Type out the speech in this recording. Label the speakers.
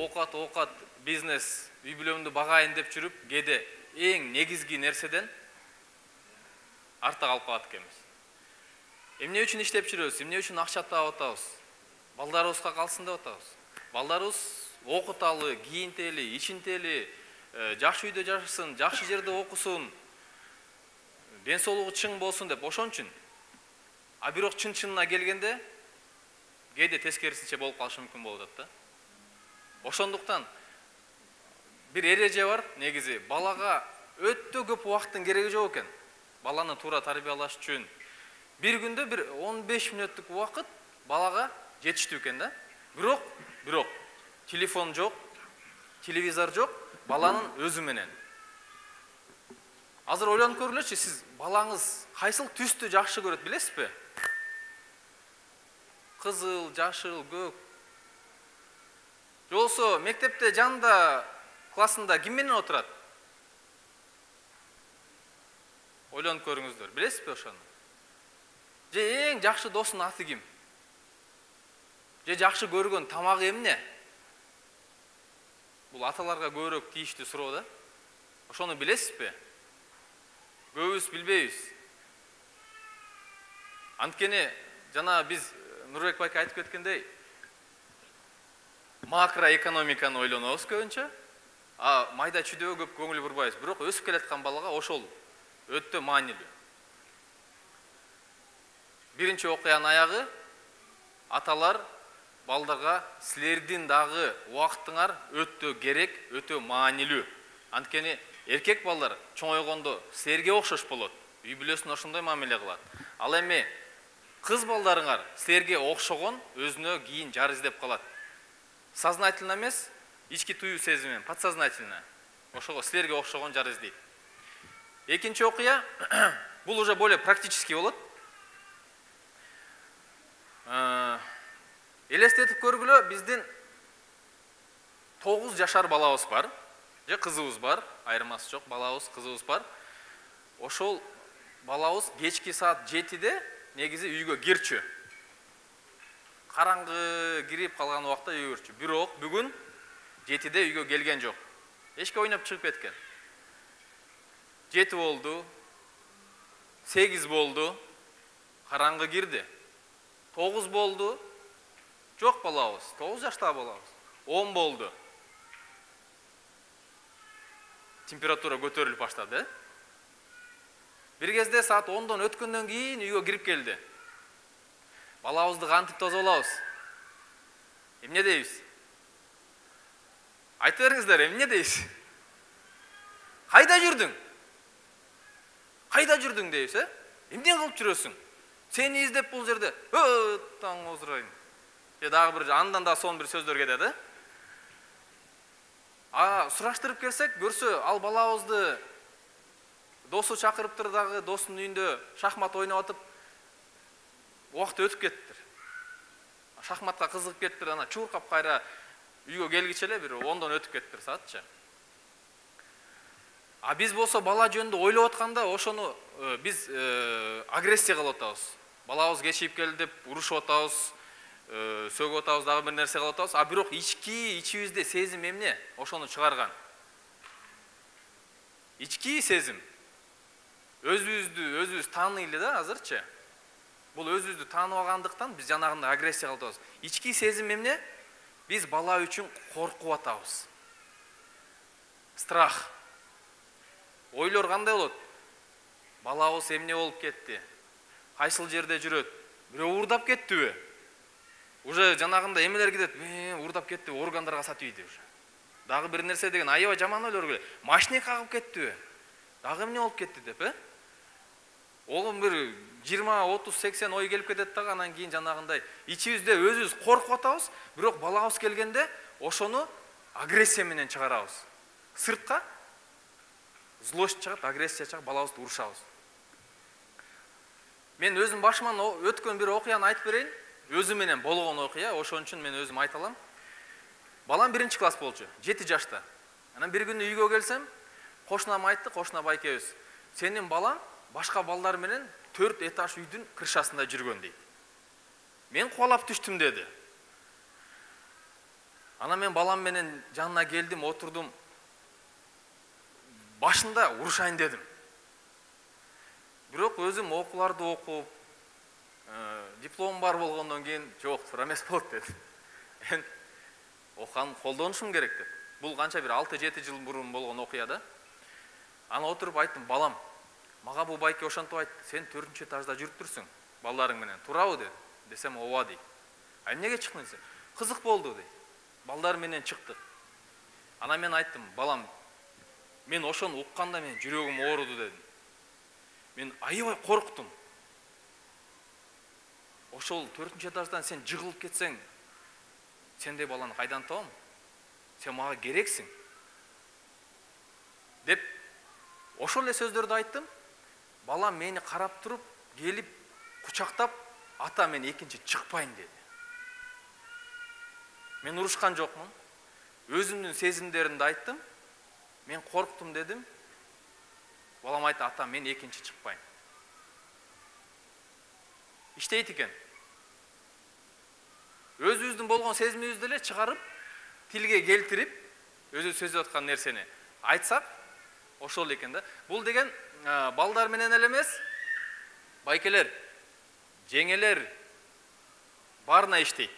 Speaker 1: оокат бизнес үй бүлөмдү багайын деп жүрүп кээде эң негизги нерседен артта калып калат экенбиз. Эмне үчүн иштеп жүрөбүз, эмне үчүн акча таап атабыз? Балдарыбызга калсын деп атабыз. Балдарыбыз окуталы, кийинтели, ичинтели, жакшы үйдө жашасын, жакшы жерде окусун, ден соолугу чың болсун деп ошон үчүн. А бирок чын-чынына келгенде кээде тескерисинче болуп калышы мүмкүн болуп атат да. Ошондуктан бир эреже бар, негизи балага өтө көп убакыттын кереги жок экен. Баланы туура тарбиялаш үчүн бир күндө бир 15 мүнөттүк убакыт балага жетиштүү экен да. Бирок телефон жок, телевизор жок, баланын өзү менен. Азыр ойлонуп көргүлөчү, сиз балаңыз кайсыл түстү жакшы көрөт билесизби? Кызыл, жашыл, көк. Жолсо мектепте жанында классында ким менен отурат? Ойлонуп көрүңүздөр, билесизби ошону? Же эң жакшы досунун аты ким? Же жакшы көргөн тамагы эмне? Бул аталарга көбүрөөк тийиштүү суроо да. Ошону билесизби? Көбүбүз билбейбиз. Анткени жана биз Нурбек байке айтып кеткендей, макроэкономиканы ойлонобуз көбүнчө, а майда чүйдөөгө көп көңүл бурбайбыз. Бирок өсүп келаткан балага ошол өтө маанилүү. Биринчи окуянын аягы аталар балдарга силердин дагы убактыңар өтө керек, өтө маанилүү. Анткени эркек балдар чоңойгондо силерге окшош болот. Үй бүлөсүнө ошондой мамиле кылат. Ал эми кыз балдарыңар силерге окшогон өзүнө кийин жар издеп калат. Сознательно эмес, ички туюу сезими, подсознательно. Ошого силерге окшогон жар издейт. Экинчи окуя, бул уже более практический болот. Элестетип көргүлө, биздин 9 жашар балабыз бар, же кызыбыз бар, айырмасы жок, балабыз, кызыбыз бар. Ошол балабыз кечки саат 7-де негизи үйгө кирчү. Караңгы кирип калган убакта үйгө кирчү. Бирок бүгүн 7-де үйгө келген жок. Эшикке ойноп чыгып кеткен. 7 болду, 8 болду, караңгы кирди. 9 болду, жок балабыз, 9 жаштагы балабыз. 10 болду. Температура көтөрүлүп баштады. Бир кезде саат 10-дон өткөндөн кийин үйгө кирип келди. Балабызды кантип тозолобуз? Эмне дейбиз? Айтып бериңиздер, эмне дейбиз? Кайда жүрдүң? Кайда жүрдүң дейбиз, Эмне кылып жүрөсүң? Сени издеп бул жерде. Таң озурайын. Же дагы бир андан да сон бир сөздөр кетет, сураштырып келсек, көрсө ал балабызды досу чакырыптыр дагы, досунун үйүндө шахмат ойноп атып, убакыт өтүп кеттир. Шахматка кызыгып кеттир, ана чуркап кайра үйгө келгиче эле бир 10-дон өтүп кеттир саатчы. А биз болсо бала жөнүндө ойлоп атканда, ошону биз агрессия кылып атабыз. Балабыз кечип келди деп урушуп атабыз, сөгүп атабыз, дагы бир нерсе кылып атабыз. А бирок ичибизде сезим эмне? Ошону чыгарган. Ички сезим. Өзүбүз тааныйлы да азырчы. Бул өзүбүздү тааныбагандыктан биз жанагындай агрессия кылып атабыз. Ички сезим эмне? Биз бала үчүн коркуп атабыз. Страх. Ойлор кандай болот? Балабыз эмне болуп кетти? Кайсыл жерде жүрөт? Бирөө уурдап кеттиби? Уже жанагында эмелер кетет, уурдап кетти, органдарга сатып ийди уже. Дагы бир нерсе деген аябай жаман ойлор келет. Машина кагып кеттиби? Дагы эмне болуп кетти деп, Огун бир 20, 30, 80 ой келип кетет дагы, анан кийин жанагындай ичибизде өзүбүз коркуп атабыз, бирок балабыз келгенде ошону агрессия менен чыгарабыз. Сыртка злость чыгат, агрессия чыгат, балабызды урушабыз. Мен өзүм башыман өткөн бир окуяны айтып берейин. Өзү менен болгон окуя, ошон үчүн мен өзүм айта алам. Балам 1-чи класс болчу, 7 жашта. Анан бир күнү үйгө келсем, кошунам айтты, кошуна байкебиз. Сенин балаң башка балдар менен 4 этаж үйдүн крышасында жүргөн дейт. Мен кубалап түштүм деди. Ана мен балам менен жанына келдим, отурдум. Башында урушайын дедим. Бирок өзүм окууларды окуп, диплом бар болгондон кийин жок, туура эмес болот дедим. Мен окуган колдонушум керек деп. Бул канча бир 6-7 жыл мурун болгон окуя да. Ана отуруп айттым, балам, мага бул байке ошентип айтты, сен 4-чү этажда жүрүп турсуң, балдарың менен, туурабы деди. Десем, ооба дейт. А эмнеге чыктың десе, кызык болду дейт. Балдар менен чыктык. Ана мен айттым, балам, мен ошону укканда мен жүрөгүм ооруду дедим. Мен аябай корктум. Ошол 4-чү этаждан сен жыгылып кетсең, сендей баланы кайдан табам? Сен мага керексиң. Деп ошол эле сөздөрдү айттым. Балам мени карап туруп, келип кучактап, ата мен экинчи чыкпайын деди. Мен урушкан жокмун. Өзүмдүн сезимдеримди айттым. Мен корктум дедим. Балам айтты, ата мен экинчи чыкпайын. Иштейт экен. Өзүбүздүн болгон сезимибизди эле чыгарып, тилге келтирип, өзү сөзүп аткан нерсени айтсак, ошол экен да. Бул деген балдар менен эле эмес, байкелер, жеңелер баарына иштейт.